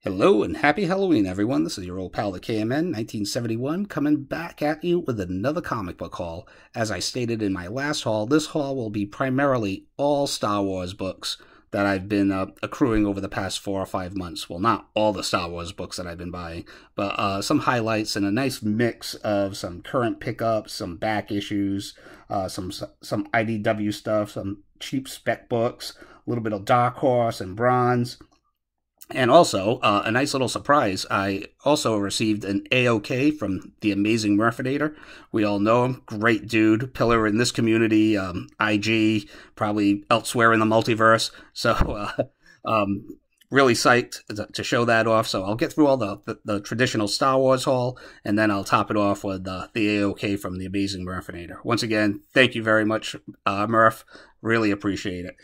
Hello and happy Halloween, everyone. This is your old pal, the KMN, 1971, coming back at you with another comic book haul. As I stated in my last haul, this haul will be primarily all Star Wars books that I've been accruing over the past 4 or 5 months. Well, not all the Star Wars books that I've been buying, but some highlights and a nice mix of some current pickups, some back issues, some IDW stuff, some cheap spec books, a little bit of Dark Horse and Bronze. And also, a nice little surprise, I also received an AOK from the amazing Murphinator. We all know him. Great dude. Pillar in this community. IG, probably elsewhere in the multiverse. So, really psyched to show that off. So I'll get through all the traditional Star Wars haul, and then I'll top it off with the AOK from the amazing Murphinator. Once again, thank you very much, Murph. Really appreciate it.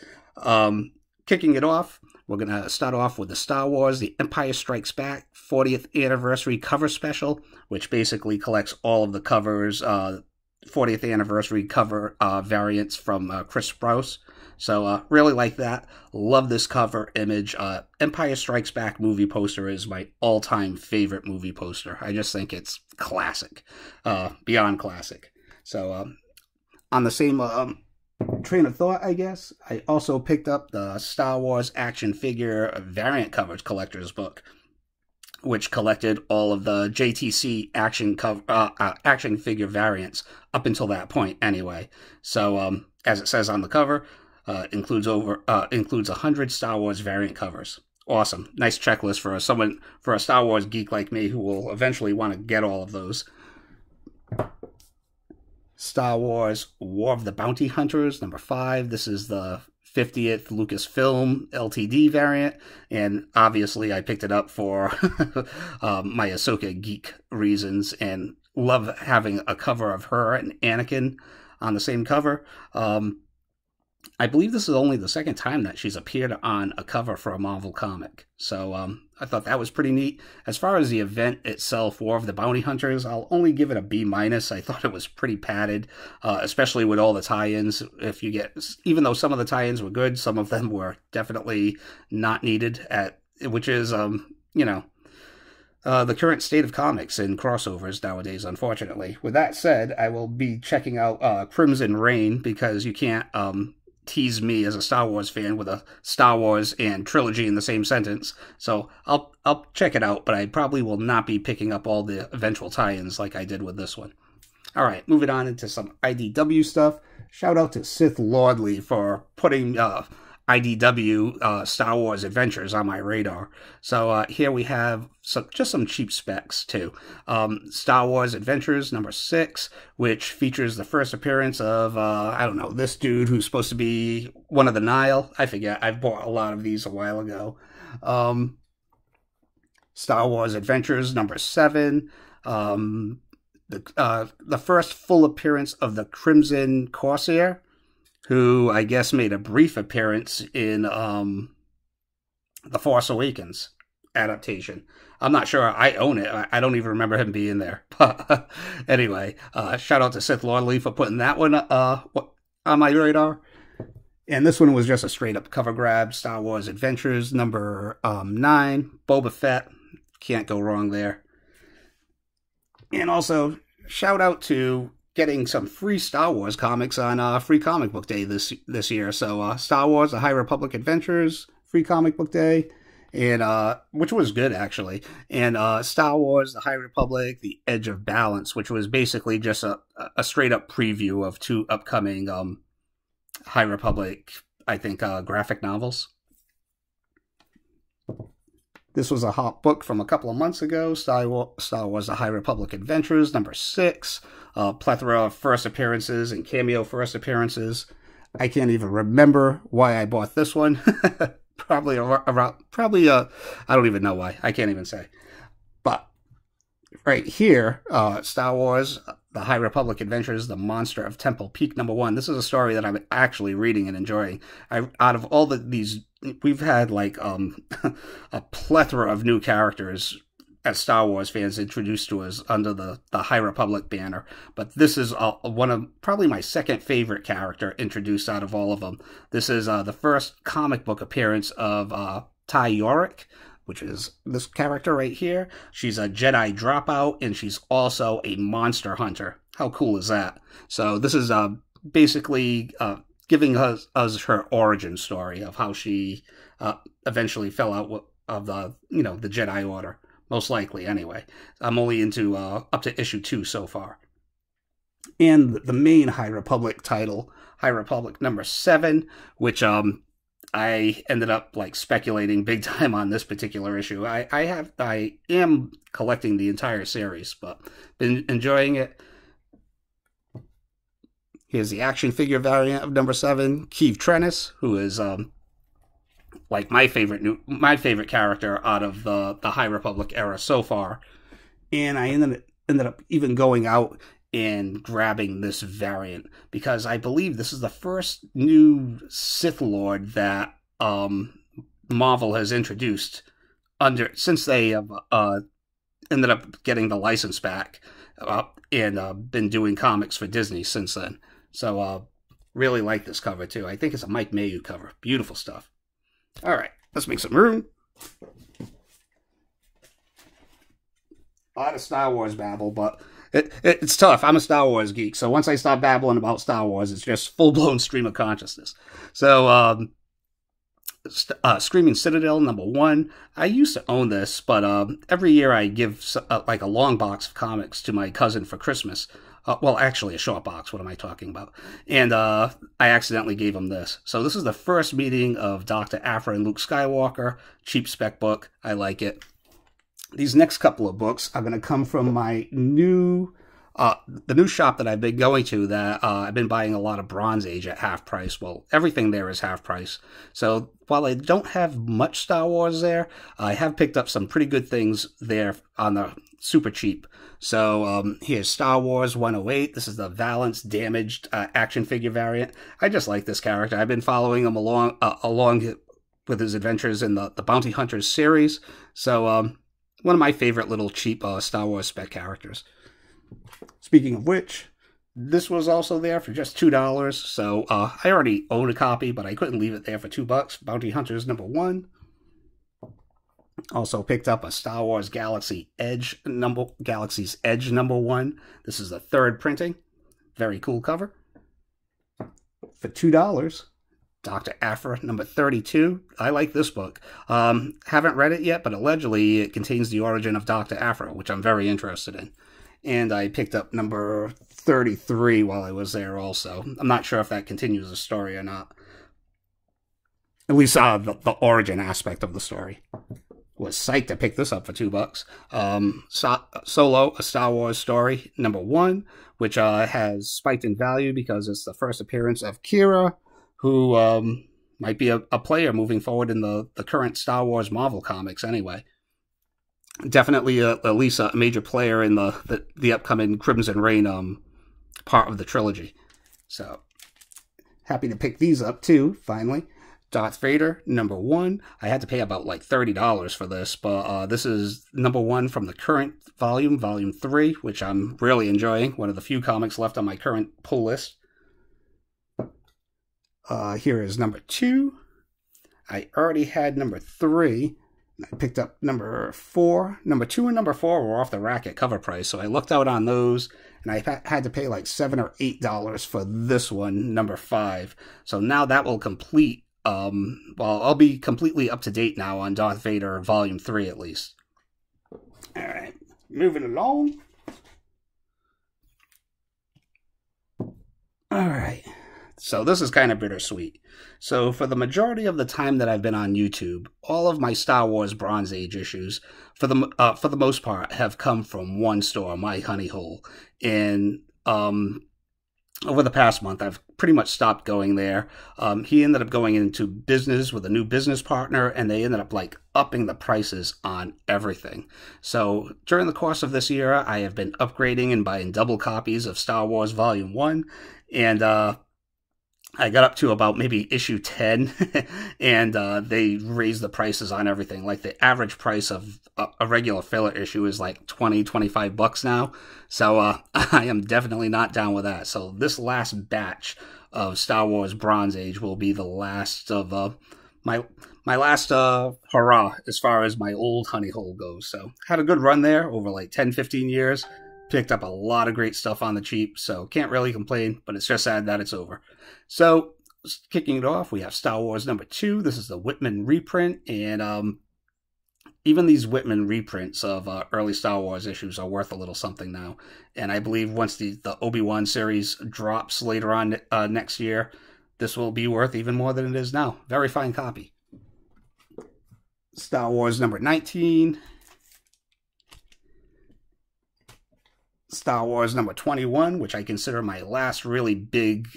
Kicking it off, we're going to start off with the Star Wars The Empire Strikes Back 40th Anniversary Cover Special, which basically collects all of the covers, 40th Anniversary cover variants from Chris Sprouse. So really like that. Love this cover image. Empire Strikes Back movie poster is my all-time favorite movie poster. I just think it's classic. Beyond classic. So on the same train of thought, I guess, I also picked up the Star Wars action figure variant covers collector's book, which collected all of the JTC action figure variants up until that point anyway. So as it says on the cover, includes 100 Star Wars variant covers. Awesome. Nice checklist for a Star Wars geek like me who will eventually want to get all of those. Star Wars War of the Bounty Hunters, number 5. This is the 50th Lucasfilm LTD variant, and obviously I picked it up for my Ahsoka geek reasons, and love having a cover of her and Anakin on the same cover. I believe this is only the second time that she's appeared on a cover for a Marvel comic, so I thought that was pretty neat. As far as the event itself, War of the Bounty Hunters, I'll only give it a B-. I thought it was pretty padded, especially with all the tie-ins. Even though some of the tie-ins were good, some of them were definitely not needed, which is, the current state of comics and crossovers nowadays, unfortunately. With that said, I will be checking out Crimson Reign, because you can't tease me as a Star Wars fan with a Star Wars and trilogy in the same sentence. So I'll check it out, but I probably will not be picking up all the eventual tie-ins like I did with this one. All right, moving on into some IDW stuff. Shout out to Sith Lordly for putting IDW Star Wars Adventures on my radar. So here we have just some cheap specs too. Star Wars Adventures number 6, which features the first appearance of I don't know, this dude who's supposed to be one of the Nile. I forget. I bought a lot of these a while ago. Star Wars Adventures number 7. The first full appearance of the Crimson Corsair, who I guess made a brief appearance in The Force Awakens adaptation. I'm not sure I own it. I don't even remember him being there. But anyway, shout out to Sith Lordly for putting that one on my radar. And this one was just a straight-up cover grab. Star Wars Adventures number 9. Boba Fett. Can't go wrong there. And also, shout out to getting some free Star Wars comics on Free Comic Book Day this year. So Star Wars: The High Republic Adventures, Free Comic Book Day, and which was good actually. And Star Wars: The High Republic: The Edge of Balance, which was basically just a straight up preview of 2 upcoming High Republic, I think, graphic novels. This was a hot book from a couple of months ago, Star Wars: The High Republic Adventures, number 6. Plethora of first appearances and cameo first appearances. I can't even remember why I bought this one. Probably I don't even know why. I can't even say. But right here, Star Wars: The High Republic Adventures, The Monster of Temple Peak, number 1. This is a story that I'm actually reading and enjoying. Out of all these, we've had like a plethora of new characters as Star Wars fans introduced to us under the High Republic banner. But this is one of probably my second favorite character introduced out of all of them. This is the first comic book appearance of Ty Yorick, which is this character right here. She's a Jedi dropout, and she's also a monster hunter. How cool is that? So this is basically giving us her origin story of how she eventually fell out of the the Jedi Order, most likely anyway. I'm only into up to issue 2 so far. And the main High Republic title, High Republic number 7, which I ended up like speculating big time on this particular issue. I am collecting the entire series, but been enjoying it. Here's the action figure variant of number 7, Keeve Trennis, who is like my favorite character out of the High Republic era so far. And I ended up even going out and grabbing this variant because I believe this is the first new Sith Lord that Marvel has introduced since they have ended up getting the license back and been doing comics for Disney since then. So really like this cover too. I think it's a Mike Mayu cover. Beautiful stuff. All right, let's make some room. A lot of Star Wars babble, but it's tough. I'm a Star Wars geek, so once I start babbling about Star Wars, it's just full-blown stream of consciousness. So, Screaming Citadel number 1. I used to own this, but every year I give like a long box of comics to my cousin for Christmas. Well, actually, a short box. What am I talking about? And I accidentally gave him this. So this is the first meeting of Dr. Aphra and Luke Skywalker. Cheap spec book. I like it. These next couple of books are going to come from my new, the new shop that I've been going to that I've been buying a lot of Bronze Age at half price. Well, everything there is half price. So while I don't have much Star Wars there, I have picked up some pretty good things there on the super cheap. So here's Star Wars 108. This is the Valance Damaged action figure variant. I just like this character. I've been following him along with his adventures in the Bounty Hunters series. So one of my favorite little cheap Star Wars spec characters. Speaking of which, this was also there for just $2. So I already own a copy, but I couldn't leave it there for $2. Bounty Hunters number 1. Also picked up a Star Wars Galaxy's Edge number 1. This is the 3rd printing. Very cool cover. For $2. Dr. Aphra number 32. I like this book. Haven't read it yet, but allegedly it contains the origin of Dr. Aphra, which I'm very interested in. And I picked up number 33 while I was there also. I'm not sure if that continues the story or not. At least the origin aspect of the story. Was psyched to pick this up for $2. Solo, a Star Wars story, number 1, which has spiked in value because it's the first appearance of Kira, who might be a player moving forward in the current Star Wars Marvel comics anyway. Definitely at least a major player in the upcoming Crimson Reign part of the trilogy. So, happy to pick these up too, finally. Darth Vader, number 1. I had to pay about like $30 for this, but this is number 1 from the current volume, volume 3, which I'm really enjoying. One of the few comics left on my current pull list. Here is number 2. I already had number 3. I picked up number 4. Number 2 and number 4 were off the rack at cover price, so I looked out on those, and I had to pay like $7 or $8 for this one, number 5. So now that will complete. Well, I'll be completely up to date now on Darth Vader Volume 3 at least. Alright, moving along. Alright, so this is kind of bittersweet. So for the majority of the time that I've been on YouTube, all of my Star Wars Bronze Age issues, for the most part, have come from one store, My Honey Hole. And over the past month, I've pretty much stopped going there. He ended up going into business with a new business partner, and they ended up like upping the prices on everything. So during the course of this year, I have been upgrading and buying double copies of Star Wars Volume 1, and I got up to about maybe issue 10, and they raised the prices on everything. Like the average price of a regular filler issue is like $20-25 now. So I am definitely not down with that. So this last batch of Star Wars Bronze Age will be the last of my my last hurrah as far as my old honey hole goes. So had a good run there over like 10, 15 years. Picked up a lot of great stuff on the cheap, so can't really complain, but it's just sad that it's over. So kicking it off, we have Star Wars #2. This is the Whitman reprint, and even these Whitman reprints of early Star Wars issues are worth a little something now. And I believe once the Obi-Wan series drops later on next year, this will be worth even more than it is now. Very fine copy. Star Wars #19. Star Wars #21, which I consider my last really big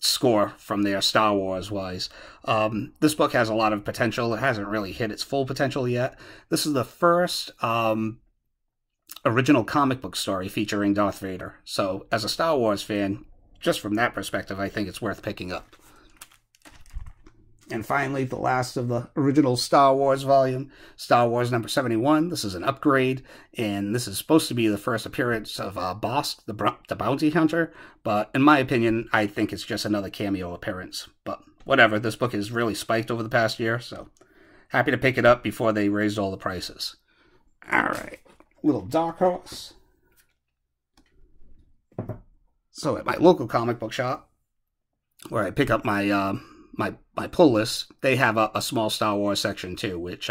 score from there, Star Wars-wise. This book has a lot of potential. It hasn't really hit its full potential yet. This is the first original comic book story featuring Darth Vader. So, as a Star Wars fan, just from that perspective, I think it's worth picking up. And finally, the last of the original Star Wars volume, Star Wars #71. This is an upgrade, and this is supposed to be the first appearance of Boss, the bounty hunter. But in my opinion, I think it's just another cameo appearance. But whatever, this book is really spiked over the past year, so happy to pick it up before they raised all the prices. Alright, little Dark Horse. So at my local comic book shop, where I pick up my my pull list, they have a small Star Wars section too, which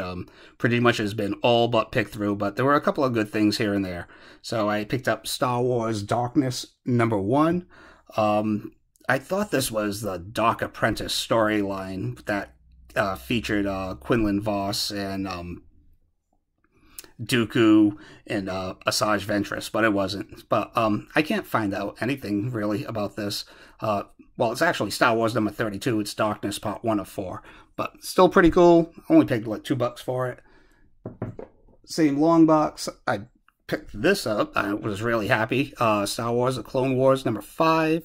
pretty much has been all but picked through, but there were a couple of good things here and there. So I picked up Star Wars Darkness #1. I thought this was the Dark Apprentice storyline that featured Quinlan Voss and Dooku and Asajj Ventress, but it wasn't. But I can't find out anything really about this. Well, it's actually Star Wars #32. It's Darkness Part 1 of 4. But still pretty cool. Only paid like $2 for it. Same long box. I picked this up. I was really happy. Star Wars The Clone Wars #5.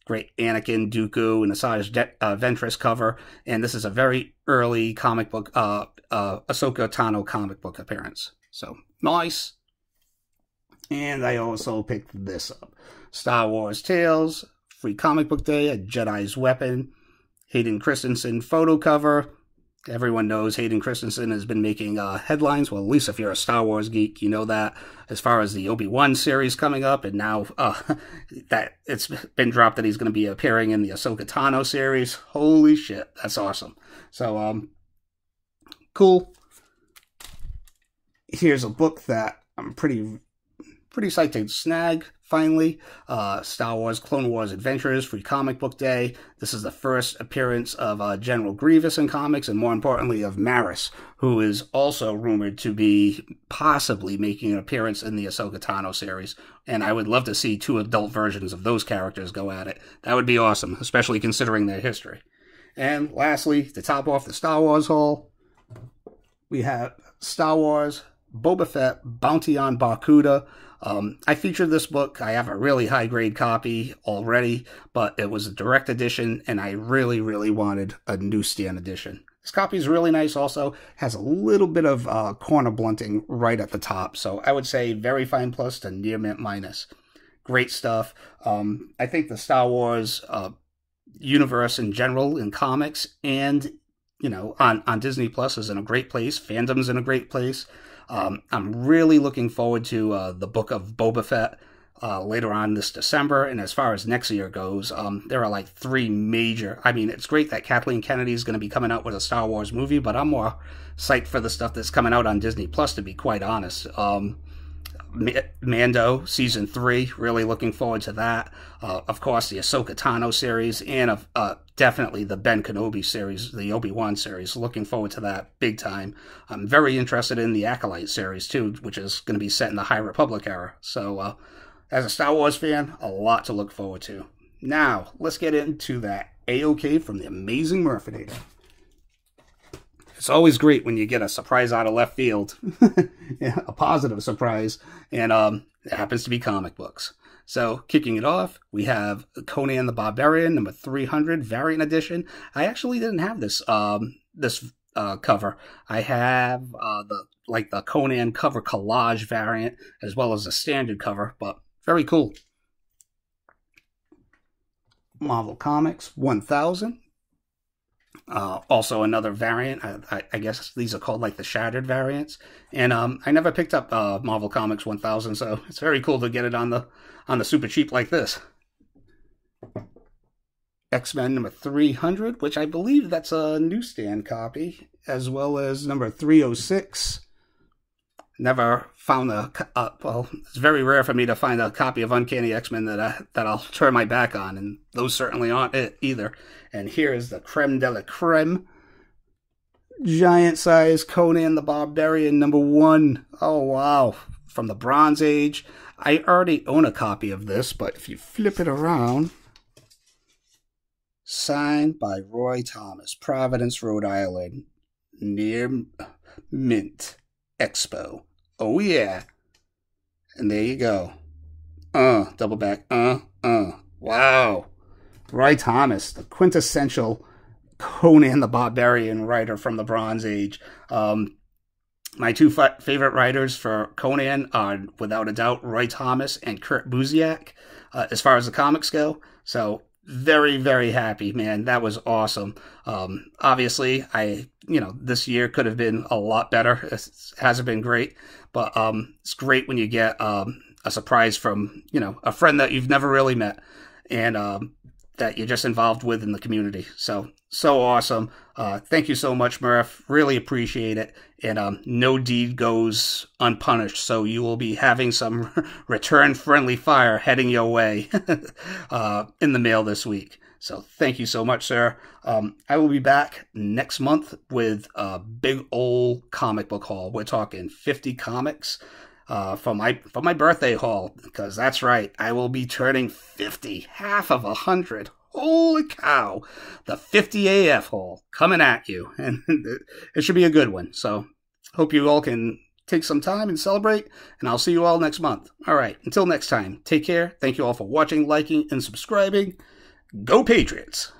Great Anakin, Dooku, and Asajj Ventress cover. And this is a very early comic book, Ahsoka Tano comic book appearance. So, nice. And I also picked this up. Star Wars Tales, Free Comic Book Day, A Jedi's Weapon, Hayden Christensen photo cover. Everyone knows Hayden Christensen has been making headlines. Well, at least if you're a Star Wars geek, you know that. As far as the Obi-Wan series coming up, and now that it's been dropped that he's going to be appearing in the Ahsoka Tano series. Holy shit, that's awesome. So, cool. Here's a book that I'm pretty psyched to snag, finally. Star Wars Clone Wars Adventures, Free Comic Book Day. This is the first appearance of General Grievous in comics, and more importantly of Barriss, who is also rumored to be possibly making an appearance in the Ahsoka Tano series. And I would love to see 2 adult versions of those characters go at it. That would be awesome, especially considering their history. And lastly, to top off the Star Wars haul, we have Star Wars Boba Fett Bounty on Barkuda. I featured this book. I have a really high-grade copy already, but it was a direct edition, and I really, really wanted a newsstand edition. This copy is really nice also. Has a little bit of corner blunting right at the top, so I would say very fine plus to near mint minus. Great stuff. I think the Star Wars universe in general in comics and, you know, on Disney Plus is in a great place. Fandom's in a great place. I'm really looking forward to the Book of Boba Fett later on this December. And as far as next year goes, there are like 3 major... I mean, it's great that Kathleen Kennedy is going to be coming out with a Star Wars movie, but I'm more psyched for the stuff that's coming out on Disney Plus, to be quite honest. Mando Season 3, really looking forward to that. Of course, the Ahsoka Tano series, and definitely the Ben Kenobi series, the Obi-Wan series. Looking forward to that big time. I'm very interested in the Acolyte series, too, which is going to be set in the High Republic era. So, as a Star Wars fan, a lot to look forward to. Now, let's get into that AOK from the amazing Murphinator. It's always great when you get a surprise out of left field. Yeah, a positive surprise. And it happens to be comic books. So, kicking it off, we have Conan the Barbarian, number 300, variant edition. I actually didn't have this cover. I have the Conan cover collage variant, as well as a standard cover, but very cool. Marvel Comics 1000. Also another variant. I guess these are called like the Shattered variants. And I never picked up Marvel Comics 1000, so it's very cool to get it on the super cheap like this. X-Men number 300, which I believe that's a newsstand copy, as well as number 306. Never found well, it's very rare for me to find a copy of Uncanny X-Men that I'll turn my back on, and those certainly aren't it either. And here is the creme de la creme. Giant size Conan the Barbarian number 1. Oh, wow. From the Bronze Age. I already own a copy of this, but if you flip it around, signed by Roy Thomas, Providence, Rhode Island, near Mint Expo. Oh, yeah. And there you go. Double back. Wow. Roy Thomas, the quintessential Conan the Barbarian writer from the Bronze Age. My two favorite writers for Conan are, without a doubt, Roy Thomas and Kurt Busiek, as far as the comics go. So, very, very happy, man. That was awesome. Obviously, this year could have been a lot better. It hasn't been great, but it's great when you get a surprise from, a friend that you've never really met and that you're just involved with in the community. So awesome. Thank you so much, Murph. Really appreciate it. And no deed goes unpunished, so you will be having some return-friendly fire heading your way in the mail this week. So thank you so much, sir. I will be back next month with a big old comic book haul. We're talking 50 comics for my birthday haul, because that's right, I will be turning 50, half of 100. Holy cow! The 50 AF haul coming at you, and it should be a good one. So hope you all can take some time and celebrate, and I'll see you all next month. All right, until next time, take care. Thank you all for watching, liking, and subscribing. Go Patriots!